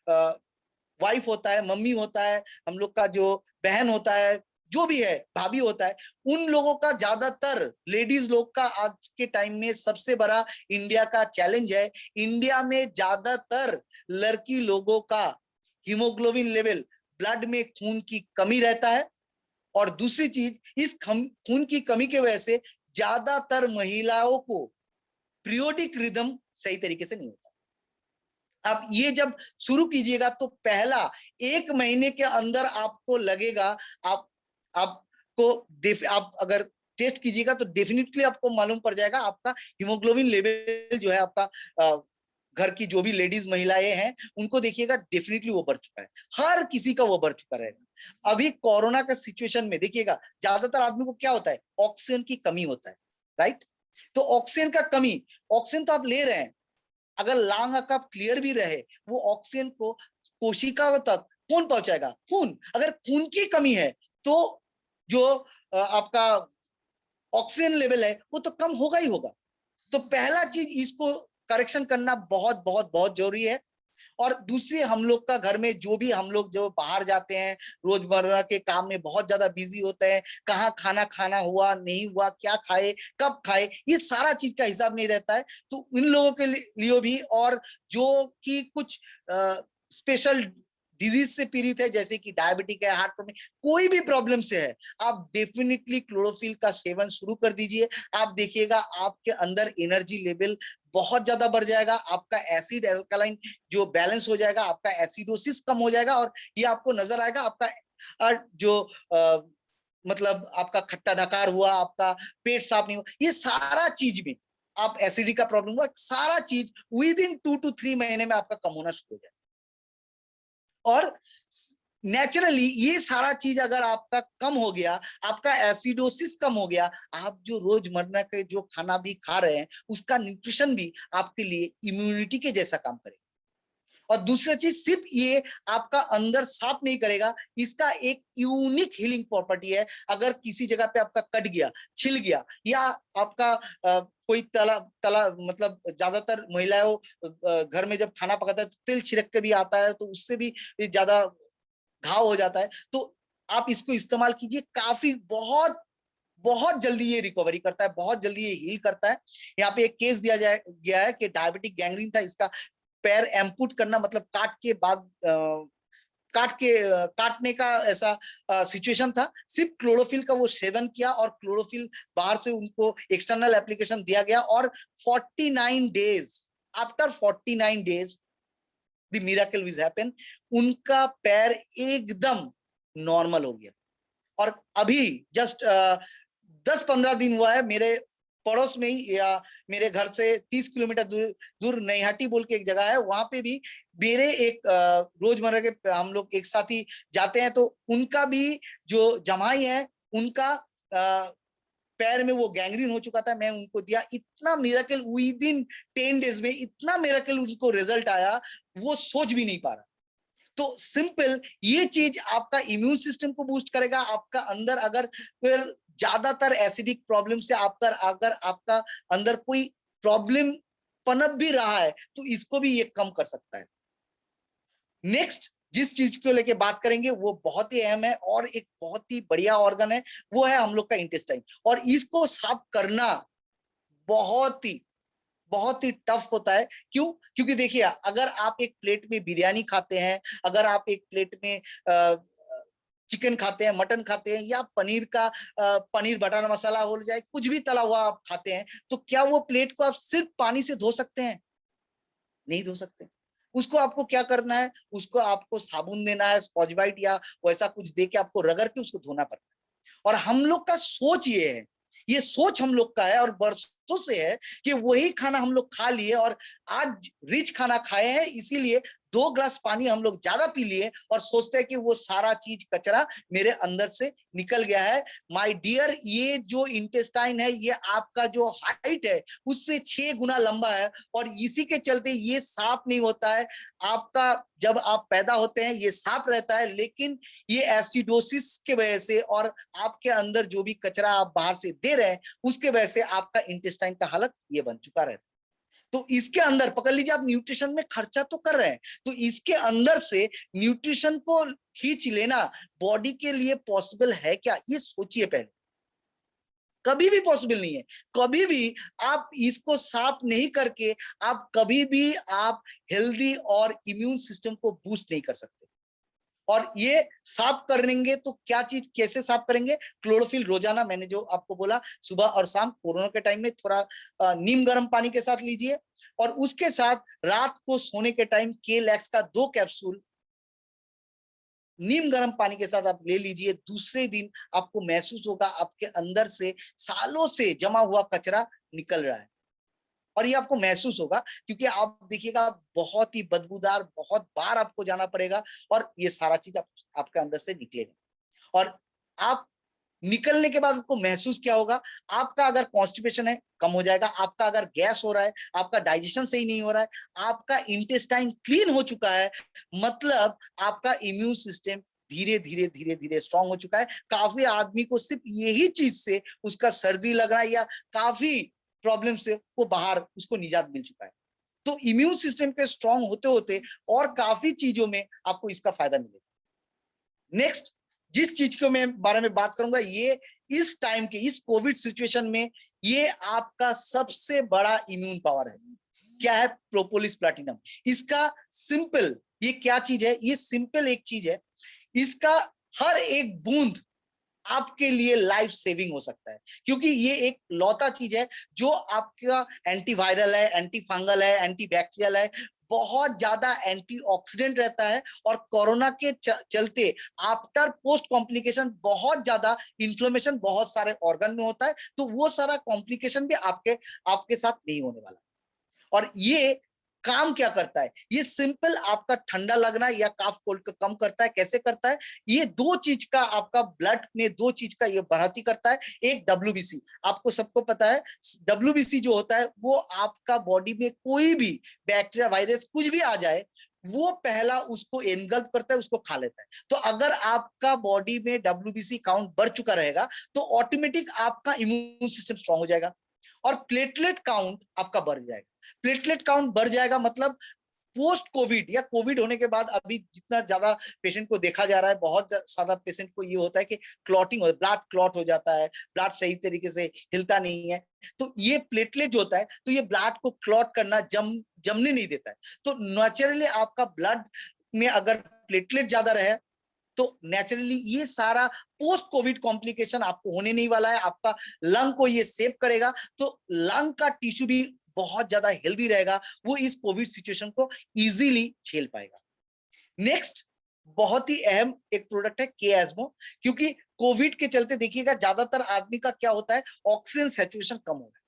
वाइफ होता है, मम्मी होता है, हम लोग का जो बहन होता है, जो भी है, भाभी होता है, उन लोगों का, ज्यादातर लेडीज लोग का आज के टाइम में सबसे बड़ा इंडिया का चैलेंज है। इंडिया में ज्यादातर लड़की लोगों का हीमोग्लोबिन लेवल, ब्लड में खून की कमी रहता है। और दूसरी चीज, इस खून की कमी की वजह से ज्यादातर महिलाओं को पीरियोडिक रिदम सही तरीके से नहीं होता। आप ये जब शुरू कीजिएगा तो पहला 1 महीने के अंदर आपको लगेगा, आप अगर टेस्ट कीजिएगा तो डेफिनेटली आपको मालूम पड़ जाएगा, आपका हीमोग्लोबिन लेवल जो है, आपका घर की जो भी लेडीज महिलाएं हैं, उनको देखिएगा डेफिनेटली वो बढ़ चुका है, हर किसी का वो बढ़ चुका रहेगा। अभी कोरोना का सिचुएशन में देखिएगा, ज्यादातर आदमी को क्या होता है, ऑक्सीजन की कमी होता है, राइट। तो ऑक्सीजन का कमी, ऑक्सीजन तो आप ले रहे हैं, अगर लंग आपका क्लियर भी रहे, वो ऑक्सीजन को कोशिकाओं तक कौन पहुंचाएगा, खून। अगर खून की कमी है तो जो आपका ऑक्सीजन लेवल है वो तो कम होगा ही होगा। तो पहला चीज, इसको करेक्शन करना बहुत बहुत बहुत जरूरी है। और दूसरी, हम लोग का घर में जो भी, हम लोग जो बाहर जाते हैं, रोजमर्रा के काम में बहुत ज्यादा बिजी होते हैं, कहाँ खाना खाना हुआ नहीं हुआ, क्या खाए कब खाए, ये सारा चीज का हिसाब नहीं रहता है। तो इन लोगों के लिए भी, और जो कि कुछ स्पेशल डिजीज से पीड़ित है, जैसे कि डायबिटिक है, हार्ट प्रॉब्लम, कोई भी प्रॉब्लम से है, आप डेफिनेटली क्लोरोफिल का सेवन शुरू कर दीजिए। आप देखिएगा आपके अंदर एनर्जी लेवल बहुत ज्यादा बढ़ जाएगा, आपका एसिड एल्कलाइन जो बैलेंस हो जाएगा, आपका एसिडोसिस कम हो जाएगा, और ये आपको नजर आएगा, आपका जो मतलब आपका खट्टा ढकार हुआ, आपका पेट साफ नहीं हुआ, ये सारा चीज में, आप एसिडिटी का प्रॉब्लम हुआ, सारा चीज विद इन 2 to 3 महीने में आपका कम होना शुरू हो जाएगा। और नेचुरली ये सारा चीज अगर आपका कम हो गया, आपका एसिडोसिस कम हो गया, आप जो रोजमर्रा के जो खाना भी खा रहे हैं, उसका न्यूट्रिशन भी आपके लिए इम्यूनिटी के जैसा काम करेगा। और दूसरा चीज, सिर्फ ये आपका अंदर साफ नहीं करेगा, इसका एक यूनिक हीलिंग प्रॉपर्टी है। अगर किसी जगह पे आपका कट गया, छिल गया, या आपका कोई तला तला मतलब ज्यादातर महिलाओं घर में जब खाना पकाता है तो तिल छिड़क के भी आता है, तो उससे भी ज्यादा घाव हो जाता है। तो आप इसको इस्तेमाल कीजिए, काफी बहुत बहुत जल्दी ये रिकवरी करता है, बहुत जल्दी ये हील करता है। यहाँ पे एक केस दिया गया है कि डायबिटिक गैंग्रीन था, इसका पैर एम्पूट करना, मतलब काटने का ऐसा सिचुएशन था। सिर्फ क्लोरोफिल का वो सेवन किया, और क्लोरोफिल बाहर से उनको एक्सटर्नल एप्लीकेशन दिया गया, और 49 days, after 49 days the miracle will happen, उनका पैर एकदम नॉर्मल हो गया। और अभी जस्ट 10-15 दिन हुआ है, मेरे पड़ोस में ही, या मेरे घर से 30 किलोमीटर दूर नैहाटी बोल के एक जगह है, वहां पे भी मेरे एक रोजमर्रा के हम लोग एक साथ ही जाते हैं, तो उनका भी जो जमाई है, उनका पैर में वो गैंग्रीन हो चुका था, मैं उनको दिया। इतना मिरेकल विद इन 10 डेज में, इतना मिरेकल उनको रिजल्ट आया, वो सोच भी नहीं पा रहा। तो सिंपल ये चीज आपका इम्यून सिस्टम को बूस्ट करेगा। आपका अंदर अगर फिर ज्यादातर एसिडिक प्रॉब्लम से अगर आपका अंदर कोई प्रॉब्लम पनप भी रहा है, तो इसको भी ये कम कर सकता है। नेक्स्ट जिस चीज को लेके बात करेंगे वो बहुत ही अहम है, और एक बहुत ही बढ़िया ऑर्गन है, वो है हम लोग का इंटेस्टाइन। और इसको साफ करना बहुत ही टफ होता है। क्यों? क्योंकि देखिए, अगर आप एक प्लेट में बिरयानी खाते हैं, अगर आप एक प्लेट में चिकन खाते हैं, मटन खाते हैं, या पनीर बटर मसाला हो जाए, कुछ भी तला हुआ आप खाते हैं, तो क्या वो प्लेट को आप सिर्फ पानी से धो सकते हैं? नहीं धो सकते। उसको आपको क्या करना है, उसको आपको साबुन देना है, स्कॉच ब्राइट या वैसा कुछ दे के आपको रगड़ के उसको धोना पड़ता है। और हम लोग का सोच ये है, ये सोच हम लोग का है और बरसों से है कि वही खाना हम लोग खा लिए और आज रिच खाना खाए हैं, इसीलिए 2 ग्लास पानी हम लोग ज्यादा पी लिए और सोचते हैं कि वो सारा चीज कचरा मेरे अंदर से निकल गया है। माय डियर, ये जो इंटेस्टाइन है ये आपका जो हाइट है उससे 6 गुना लंबा है और इसी के चलते ये साफ नहीं होता है। आपका जब आप पैदा होते हैं ये साफ रहता है, लेकिन ये एसिडोसिस के वजह से और आपके अंदर जो भी कचरा आप बाहर से दे रहे हैं उसके वजह से आपका इंटेस्टाइन का हालत ये बन चुका रहता है। तो इसके अंदर पकड़ लीजिए, आप न्यूट्रिशन में खर्चा तो कर रहे हैं, तो इसके अंदर से न्यूट्रिशन को खींच लेना बॉडी के लिए पॉसिबल है क्या, ये सोचिए पहले। कभी भी पॉसिबल नहीं है। कभी भी आप इसको साफ नहीं करके आप कभी भी आप हेल्दी और इम्यून सिस्टम को बूस्ट नहीं कर सकते। और ये साफ करेंगे तो क्या चीज कैसे साफ करेंगे, क्लोरोफिल रोजाना, मैंने जो आपको बोला सुबह और शाम कोरोना के टाइम में थोड़ा नीम गर्म पानी के साथ लीजिए और उसके साथ रात को सोने के टाइम केलैक्स का 2 कैप्सूल नीम गर्म पानी के साथ आप ले लीजिए। दूसरे दिन आपको महसूस होगा आपके अंदर से सालों से जमा हुआ कचरा निकल रहा है और ये आपको महसूस होगा, क्योंकि आप देखिएगा बहुत ही बदबूदार, बहुत बार आपको जाना पड़ेगा और ये सारा चीज आपके अंदर से निकलेगा। और आप निकलने के बाद आपको महसूस क्या होगा, आपका अगर कॉन्स्टिपेशन है कम हो जाएगा, आपका अगर गैस हो रहा है, आपका डाइजेशन सही नहीं हो रहा है, आपका इंटेस्टाइन क्लीन हो चुका है, मतलब आपका इम्यून सिस्टम धीरे धीरे धीरे धीरे स्ट्रांग हो चुका है। काफी आदमी को सिर्फ यही चीज से उसका सर्दी लग रहा है या काफी प्रॉब्लम से वो बाहर उसको निजात मिल चुका है। तो इम्यून सिस्टम के स्ट्रांग होते होते और काफी चीजों में आपको इसका फायदा मिलेगा। नेक्स्ट जिस चीज को मैं बारे में बात करूंगा, ये इस टाइम के इस कोविड सिचुएशन में ये आपका सबसे बड़ा इम्यून पावर है। क्या है, प्रोपोलिस प्लैटिनम। इसका सिंपल, ये क्या चीज है, ये सिंपल एक चीज है, इसका हर एक बूंद आपके लिए लाइफ सेविंग हो सकता है, क्योंकि ये एक लौता चीज है जो आपका एंटीवायरल है, एंटी फंगल है, एंटी बैक्टीरियल है, बहुत ज्यादा एंटीऑक्सीडेंट रहता है और कोरोना के चलते आफ्टर पोस्ट कॉम्प्लिकेशन बहुत ज्यादा इन्फ्लेमेशन बहुत सारे ऑर्गन में होता है, तो वो सारा कॉम्प्लिकेशन भी आपके आपके साथ नहीं होने वाला। और ये काम क्या करता है, ये सिंपल आपका ठंडा लगना या काफ कोल्ड को कम करता है। कैसे करता है, ये 2 चीज का आपका ब्लड में 2 चीज का ये बढ़ाती करता है। एक डब्ल्यूबीसी, आपको सबको पता है डब्ल्यूबीसी जो होता है वो आपका बॉडी में कोई भी बैक्टीरिया वायरस कुछ भी आ जाए वो पहला उसको एनगल्फ करता है, उसको खा लेता है। तो अगर आपका बॉडी में डब्ल्यूबीसी काउंट बढ़ चुका रहेगा तो ऑटोमेटिक आपका इम्यून सिस्टम स्ट्रांग हो जाएगा और प्लेटलेट काउंट आपका बढ़ जाएगा। प्लेटलेट काउंट बढ़ जाएगा मतलब पोस्ट कोविड या कोविड होने के बाद अभी जितना ज्यादा पेशेंट को देखा जा रहा है, बहुत ज्यादा पेशेंट को ये होता है कि क्लॉटिंग हो, ब्लड क्लॉट हो जाता है, ब्लड सही तरीके से हिलता नहीं है। तो ये प्लेटलेट जो होता है तो ये ब्लड को क्लॉट करना जमने नहीं देता है। तो नेचुरली आपका ब्लड में अगर प्लेटलेट ज्यादा रहे तो नेचुरली ये सारा पोस्ट कोविड कॉम्प्लिकेशन आपको होने नहीं वाला है। आपका लंग को ये सेव करेगा, तो लंग का टिश्यू भी बहुत ज्यादा हेल्दी रहेगा, वो इस कोविड सिचुएशन को इजीली झेल पाएगा। नेक्स्ट बहुत ही अहम एक प्रोडक्ट है के एस्मो, क्योंकि कोविड के चलते देखिएगा ज्यादातर आदमी का क्या होता है, ऑक्सीजन सैचुरेशन कम हो रहा है।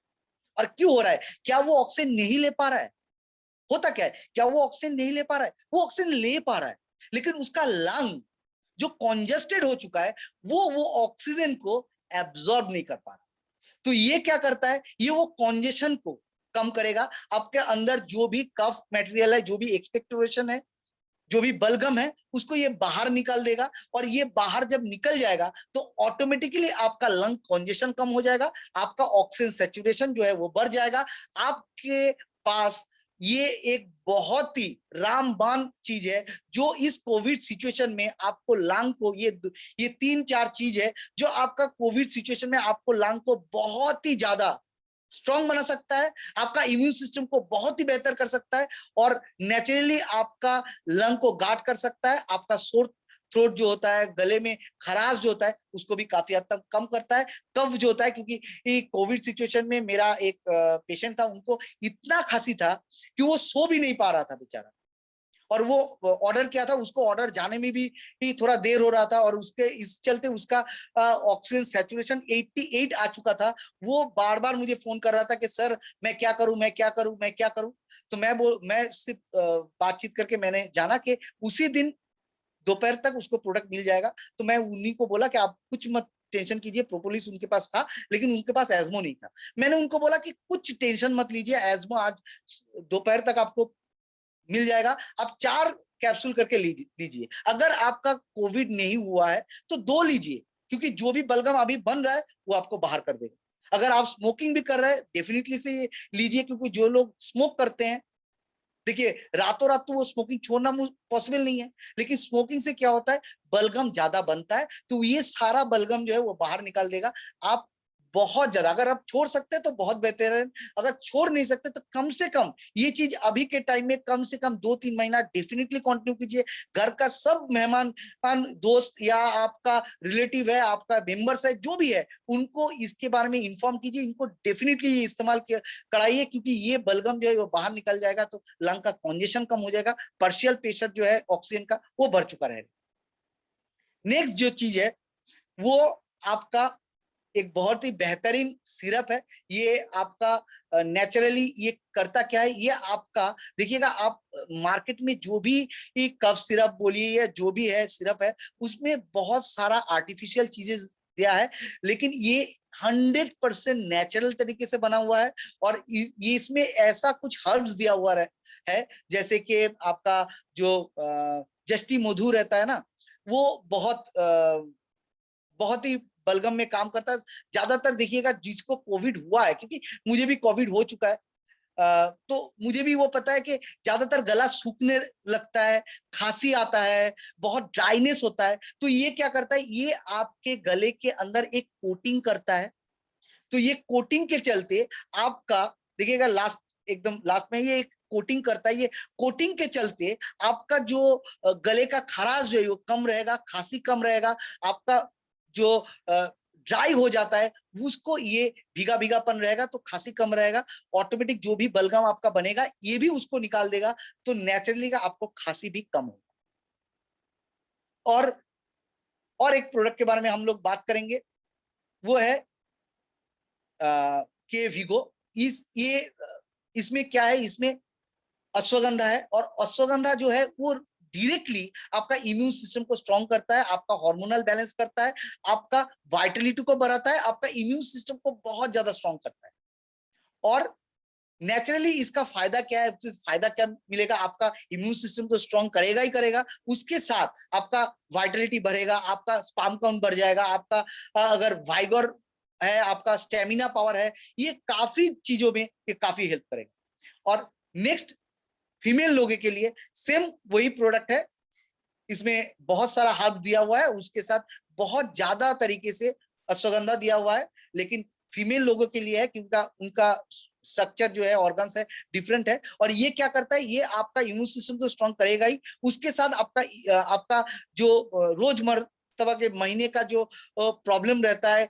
और क्यों हो रहा है, क्या वो ऑक्सीजन नहीं ले पा रहा है, होता क्या है, क्या वो ऑक्सीजन नहीं ले पा रहा है, वो ऑक्सीजन ले पा रहा है लेकिन उसका लंग जो कॉन्जेस्टेड हो चुका है वो ऑक्सीजन को एब्जॉर्ब नहीं कर पा रहा। तो ये क्या करता है, ये वो कॉन्जेशन को कम करेगा, आपके अंदर जो भी कफ मटेरियल है, जो भी एक्सपेक्टोरेशन है, जो भी बलगम है, उसको ये बाहर निकाल देगा और ये बाहर जब निकल जाएगा तो ऑटोमेटिकली आपका लंग कॉन्जेशन कम हो जाएगा, आपका ऑक्सीजन सैचुरेशन जो है वो बढ़ जाएगा। आपके पास ये एक बहुत ही रामबाण चीज है जो इस कोविड सिचुएशन में आपको लंग को ये 3-4 चीज है जो आपका कोविड सिचुएशन में आपको लंग को बहुत ही ज्यादा स्ट्रांग बना सकता है, आपका इम्यून सिस्टम को बहुत ही बेहतर कर सकता है और नेचुरली आपका लंग को गार्ड कर सकता है। आपका सोर थ्रोट जो होता है, गले में खराश जो होता है, उसको भी काफी हद तक कम करता है। कफ जो होता है, क्योंकि कोविड सिचुएशन में मेरा एक पेशेंट था, उनको इतना खांसी था कि वो सो भी नहीं पा रहा था बेचारा, और वो ऑर्डर किया था, उसको ऑर्डर जाने में भी थोड़ा देर हो रहा था, और उसके इस चलते उसका ऑक्सीजन सैचुरेशन 88 आ चुका था। वो बार बार मुझे फोन कर रहा था कि सर मैं क्या करूं, मैं क्या करूं, मैं क्या करूं। तो मैं सिर्फ बातचीत करके मैंने जाना कि उसी दिन दोपहर तक उसको प्रोडक्ट मिल जाएगा। तो मैं उन्हीं को बोला कि आप कुछ मत टेंशन कीजिए, प्रोपोलिस उनके पास था लेकिन उनके पास एस्मो नहीं था। मैंने उनको बोला कि कुछ टेंशन मत लीजिए, एस्मो आज दोपहर तक आपको मिल जाएगा, आप 4 कैप्सूल करके लीजिए। अगर आपका कोविड नहीं हुआ है तो 2 लीजिए, क्योंकि जो भी बलगम अभी बन रहा है वो आपको बाहर कर देगा। अगर आप स्मोकिंग भी कर रहे हैं डेफिनेटली से ये लीजिए, क्योंकि जो लोग स्मोक करते हैं, देखिए रातों रात तो वो स्मोकिंग छोड़ना पॉसिबल नहीं है, लेकिन स्मोकिंग से क्या होता है, बलगम ज्यादा बनता है, तो ये सारा बलगम जो है वो बाहर निकाल देगा। आप बहुत ज्यादा, अगर आप छोड़ सकते हैं तो बहुत बेहतर है, अगर छोड़ नहीं सकते तो कम से कम ये चीज अभी के टाइम में कम से कम 2-3 महीना डेफिनेटली कंटिन्यू कीजिए। घर का सब मेहमान, दोस्त या आपका रिलेटिव है, आपका मेंबर्स है, जो भी है, उनको इसके बारे में इंफॉर्म कीजिए, इनको डेफिनेटली ये इस्तेमाल कराइए, क्योंकि ये बलगम जो है वो बाहर निकल जाएगा तो लंग का कॉन्जेशन कम हो जाएगा, पार्शियल प्रेशर जो है ऑक्सीजन का वो बढ़ चुका रहेगा। नेक्स्ट जो चीज है वो आपका एक बहुत ही बेहतरीन सिरप है। ये आपका नेचुरली ये करता क्या है, ये आपका देखिएगा, आप मार्केट में जो भी कफ सिरप बोलिए या जो भी है सिरप है, उसमें बहुत सारा आर्टिफिशियल चीजें दिया है, लेकिन ये 100% नेचुरल तरीके से बना हुआ है। और ये इसमें ऐसा कुछ हर्ब्स दिया हुआ है, जैसे कि आपका जो जस्टी मधु रहता है ना, वो बहुत ही बलगम में काम करता है। ज्यादातर देखिएगा जिसको कोविड हुआ है, क्योंकि मुझे भी कोविड हो चुका है, तो मुझे भी वो पता है कि ज्यादातर गला सूखने लगता है, खांसी आता है, बहुत ड्राइनेस होता है। तो ये क्या करता है, ये आपके गले के अंदर एक कोटिंग करता है। तो ये कोटिंग के चलते आपका देखिएगा, लास्ट एकदम लास्ट में ये एक कोटिंग करता है। ये कोटिंग के चलते आपका जो गले का खराश जो है वो कम रहेगा, खांसी कम रहेगा, आपका जो ड्राई हो जाता है उसको ये भीगा भीगापन रहेगा तो खांसी कम रहेगा। ऑटोमेटिक जो भी बलगम आपका बनेगा ये भी उसको निकाल देगा, तो नेचुरली का आपको खांसी भी कम होगा। और एक प्रोडक्ट के बारे में हम लोग बात करेंगे, वो है के वीगो। इसमें क्या है, इसमें अश्वगंधा है, और अश्वगंधा जो है वो डायरेक्टली आपका इम्यून सिस्टम को स्ट्रांग करता है, आपका हार्मोनल बैलेंस करता है, आपका वाइटलिटी को बढ़ाता है, आपका इम्यून सिस्टम को बहुत ज्यादा स्ट्रांग करता है। और नेचुरली इसका फायदा क्या है, फायदा क्या मिलेगा, आपका इम्यून सिस्टम तो स्ट्रांग करेगा ही करेगा, उसके साथ आपका वाइटलिटी बढ़ेगा, आपका स्पर्म काउंट बढ़ जाएगा, आपका अगर वाइगोर है, आपका स्टेमिना पावर है, ये काफी चीजों में ये काफी हेल्प करेगा। और नेक्स्ट फीमेल लोगों के लिए सेम वही प्रोडक्ट है, इसमें बहुत सारा हर्ब दिया हुआ है, उसके साथ बहुत ज्यादा तरीके से अश्वगंधा दिया हुआ है, लेकिन फीमेल लोगों के लिए है क्योंकि उनका स्ट्रक्चर जो है, ऑर्गन्स है, डिफरेंट है। और ये क्या करता है, ये आपका इम्यून सिस्टम तो स्ट्रांग करेगा ही, उसके साथ आपका जो रोजमर्रा के महीने का जो प्रॉब्लम रहता है,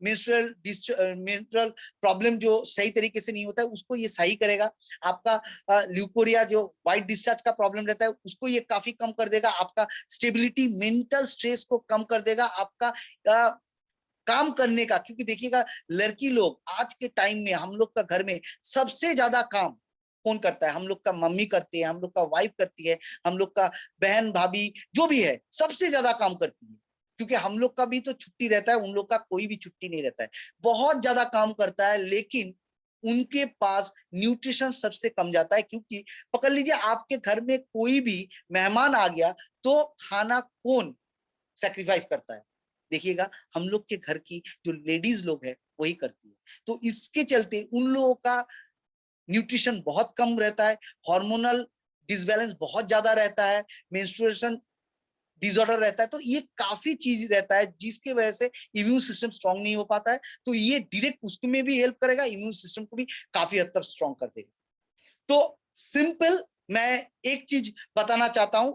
मेंस्ट्रुअल प्रॉब्लम जो सही तरीके से नहीं होता है, उसको ये सही करेगा। आपका ल्यूकोरिया जो व्हाइट डिस्चार्ज का प्रॉब्लम रहता है उसको ये काफी कम कर देगा, आपका स्टेबिलिटी, मेंटल स्ट्रेस को कम कर देगा, आपका काम करने का, क्योंकि देखिएगा लड़की लोग आज के टाइम में, हम लोग का घर में सबसे ज्यादा काम कौन करता है, हम लोग का मम्मी करती है, हम लोग का वाइफ करती है, हम लोग का बहन भाभी जो भी है सबसे ज्यादा काम करती है, क्योंकि हम लोग का भी तो छुट्टी रहता है, उन लोग का कोई भी छुट्टी नहीं रहता है, बहुत ज्यादा काम करता है, लेकिन उनके पास न्यूट्रिशन सबसे कम जाता है। क्योंकि पकड़ लीजिए आपके घर में कोई भी मेहमान आ गया तो खाना कौन सेक्रीफाइस करता है, देखिएगा हम लोग के घर की जो लेडीज लोग है वही करती है। तो इसके चलते उन लोगों का न्यूट्रिशन बहुत कम रहता है, हार्मोनल डिसबैलेंस बहुत ज्यादा रहता है, मेंस्ट्रुएशन डिसऑर्डर रहता है, तो ये काफी चीज रहता है जिसके वजह से इम्यून सिस्टम स्ट्रांग नहीं हो पाता है। तो ये डायरेक्ट उसमें भी हेल्प करेगा, इम्यून सिस्टम को भी काफी हद तक स्ट्रांग कर देगा। तो सिंपल मैं एक चीज बताना चाहता हूं,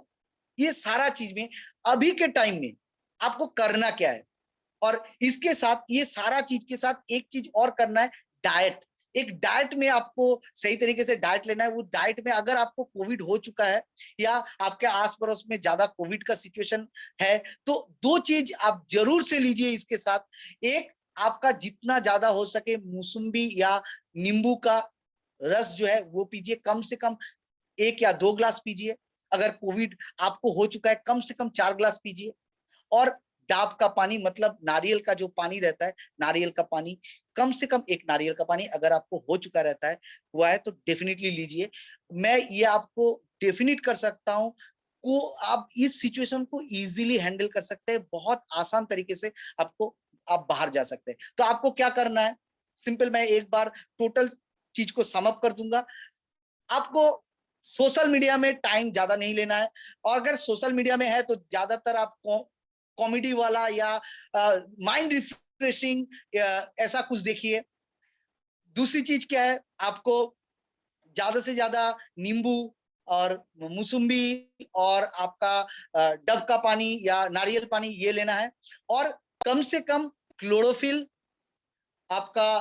ये सारा चीज में अभी के टाइम में आपको करना क्या है, और इसके साथ ये सारा चीज के साथ एक चीज और करना है, डाइट। एक डाइट में आपको सही तरीके से डाइट लेना है। वो डाइट में अगर आपको कोविड हो चुका है या आपके आस पड़ोस में ज्यादा कोविड का सिचुएशन है, तो दो चीज आप जरूर से लीजिए इसके साथ। एक, आपका जितना ज्यादा हो सके मौसम्बी या नींबू का रस जो है वो पीजिए, कम से कम 1 या 2 ग्लास पीजिए। अगर कोविड आपको हो चुका है, कम से कम 4 ग्लास पीजिए। और डाब का पानी, मतलब नारियल का जो पानी रहता है, नारियल का पानी, कम से कम 1 नारियल का पानी अगर आपको हो चुका रहता है, हुआ है, तो डेफिनेटली लीजिए। मैं ये आपको डेफिनेट कर सकता हूँ को आप इस सिचुएशन को इजीली हैंडल कर सकते हैं, बहुत आसान तरीके से आप बाहर जा सकते हैं। तो आपको क्या करना है, सिंपल, मैं एक बार टोटल चीज को सम अप कर दूंगा। आपको सोशल मीडिया में टाइम ज्यादा नहीं लेना है, और अगर सोशल मीडिया में है तो ज्यादातर आप कॉमेडी वाला या माइंड रिफ्रेशिंग ऐसा कुछ देखिए। दूसरी चीज क्या है, आपको ज्यादा से ज्यादा नींबू और मौसम्बी और आपका डब का पानी या नारियल पानी ये लेना है। और कम से कम क्लोरोफिल, आपका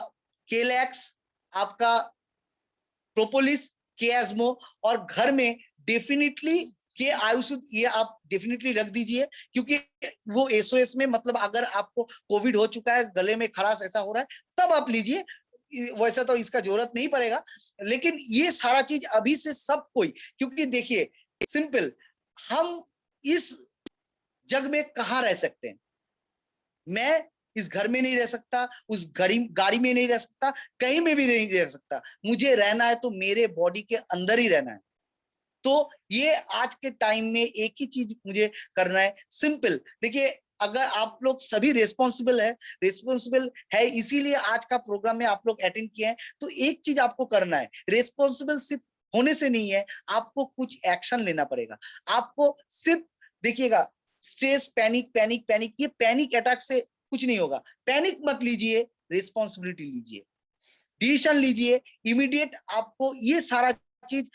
केलैक्स, आपका प्रोपोलिस, केएसमो, और घर में डेफिनेटली के आयुर्वेद ये आप डेफिनेटली रख दीजिए, क्योंकि वो एसओएस में, मतलब अगर आपको कोविड हो चुका है, गले में खराश ऐसा हो रहा है, तब आप लीजिए। वैसा तो इसका जरूरत नहीं पड़ेगा, लेकिन ये सारा चीज अभी से सब कोई, क्योंकि देखिए सिंपल, हम इस जग में कहाँ रह सकते हैं। मैं इस घर में नहीं रह सकता, उस गाड़ी में नहीं रह सकता, कहीं में भी नहीं रह सकता। मुझे रहना है तो मेरे बॉडी के अंदर ही रहना है। तो ये आज के टाइम में एक ही चीज मुझे करना है, सिंपल। देखिए, अगर आप लोग सभी रिस्पॉन्सिबल है, इसीलिए आज का प्रोग्राम में आप लोग अटेंड किए हैं। तो एक चीज आपको करना है, रिस्पॉन्सिबल सिर्फ होने से नहीं है, आपको कुछ एक्शन लेना पड़ेगा। आपको सिर्फ देखिएगा, स्ट्रेस, पैनिक पैनिक पैनिक, ये पैनिक अटैक से कुछ नहीं होगा। पैनिक मत लीजिए, रिस्पॉन्सिबिलिटी लीजिए, डिसीजन लीजिए इमीडिएट। आपको ये सारा चीज,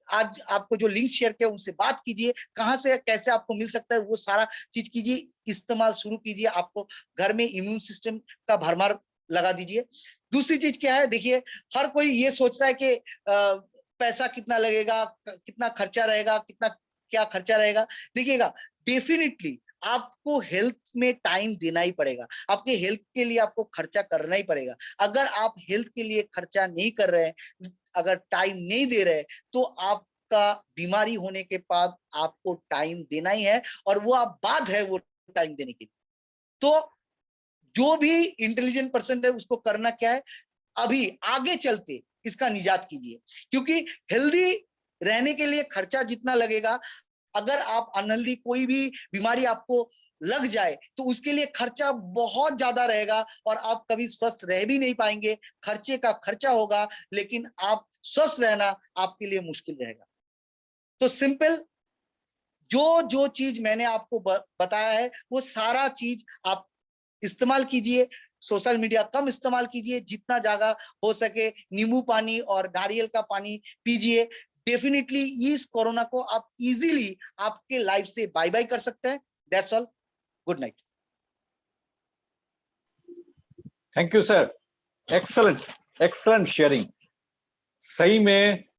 आज आपको जो लिंक शेयर किया उनसे बात कीजिए, कहां से कैसे आपको मिल सकता है वो सारा चीज कीजिए, इस्तेमाल शुरू कीजिए। आपको घर में इम्यून सिस्टम का भरमार लगा दीजिए। दूसरी चीज क्या है, देखिए, हर कोई ये सोचता है कि पैसा कितना लगेगा, कितना खर्चा रहेगा, कितना क्या खर्चा रहेगा। देखिएगा, डेफिनेटली आपको हेल्थ में टाइम देना ही पड़ेगा, आपके हेल्थ के लिए आपको खर्चा करना ही पड़ेगा। अगर आप हेल्थ के लिए खर्चा नहीं कर रहे हैं, अगर टाइम नहीं दे रहे, तो आपका बीमारी होने के बाद आपको टाइम देना ही है, और वो आप बात है वो टाइम देने की। तो जो भी इंटेलिजेंट पर्सन है उसको करना क्या है, अभी आगे चलते इसका निजात कीजिए। क्योंकि हेल्दी रहने के लिए खर्चा जितना लगेगा, अगर आप अनहेल्दी कोई भी बीमारी आपको लग जाए तो उसके लिए खर्चा बहुत ज्यादा रहेगा, और आप कभी स्वस्थ रह भी नहीं पाएंगे। खर्चे का खर्चा होगा, लेकिन आप स्वस्थ रहना आपके लिए मुश्किल रहेगा। तो सिंपल, जो जो चीज मैंने आपको बताया है वो सारा चीज आप इस्तेमाल कीजिए। सोशल मीडिया कम इस्तेमाल कीजिए, जितना ज्यादा हो सके नींबू पानी और नारियल का पानी पीजिए। डेफिनेटली इस कोरोना को आप इजीली आपके लाइफ से बाय बाय कर सकते हैं। That's all, good night. Thank you sir, excellent excellent sharing. सही में